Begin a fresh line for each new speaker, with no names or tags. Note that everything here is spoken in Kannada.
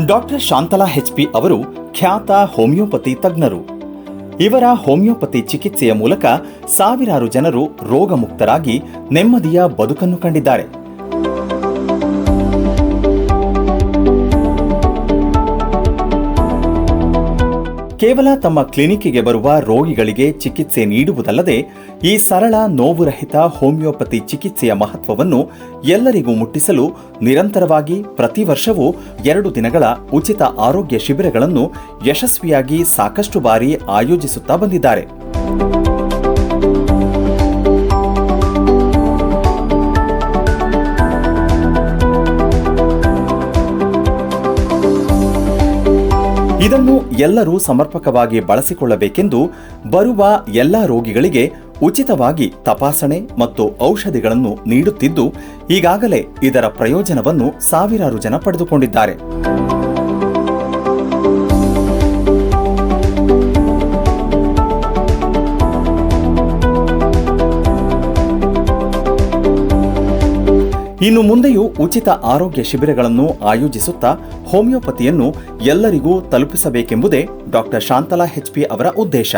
Doctor Shantala HP. ಅವರು ಖ್ಯಾತ ಹೋಮಿಯೋಪತಿ ತಜ್ಞರು. ಇವರ ಹೋಮಿಯೋಪತಿ ಚಿಕಿತ್ಸೆಯ ಮೂಲಕ ಸಾವಿರಾರು ಜನರು ರೋಗಮುಕ್ತರಾಗಿ ನೆಮ್ಮದಿಯ ಬದುಕನ್ನು ಕಂಡಿದ್ದಾರೆ. ಕೇವಲ ತಮ್ಮ ಕ್ಲಿನಿಕ್ಗೆ ಬರುವ ರೋಗಿಗಳಿಗೆ ಚಿಕಿತ್ಸೆ ನೀಡುವುದಲ್ಲದೆ ಈ ಸರಳ ನೋವುರಹಿತ ಹೋಮಿಯೋಪತಿ ಚಿಕಿತ್ಸೆಯ ಮಹತ್ವವನ್ನು ಎಲ್ಲರಿಗೂ ಮುಟ್ಟಿಸಲು ನಿರಂತರವಾಗಿ ಪ್ರತಿ ವರ್ಷವೂ 2 ದಿನಗಳ ಉಚಿತ ಆರೋಗ್ಯ ಶಿಬಿರಗಳನ್ನು ಯಶಸ್ವಿಯಾಗಿ ಸಾಕಷ್ಟು ಬಾರಿ ಆಯೋಜಿಸುತ್ತಾ ಬಂದಿದ್ದಾರೆ. ಇದನ್ನು ಎಲ್ಲರೂ ಸಮರ್ಪಕವಾಗಿ ಬಳಸಿಕೊಳ್ಳಬೇಕೆಂದು ಬರುವ ಎಲ್ಲ ರೋಗಿಗಳಿಗೆ ಉಚಿತವಾಗಿ ತಪಾಸಣೆ ಮತ್ತು ಔಷಧಿಗಳನ್ನು ನೀಡುತ್ತಿದ್ದು, ಈಗಾಗಲೇ ಇದರ ಪ್ರಯೋಜನವನ್ನು ಸಾವಿರಾರು ಜನ ಪಡೆದುಕೊಂಡಿದ್ದಾರೆ. ಇನ್ನು ಮುಂದೆಯೂ ಉಚಿತ ಆರೋಗ್ಯ ಶಿಬಿರಗಳನ್ನು ಆಯೋಜಿಸುತ್ತಾ ಹೋಮಿಯೋಪತಿಯನ್ನು ಎಲ್ಲರಿಗೂ ತಲುಪಿಸಬೇಕೆಂಬುದೇ ಡಾಕ್ಟರ್ ಶಾಂತಲಾ ಹೆಚ್.ಪಿ. ಅವರ ಉದ್ದೇಶ.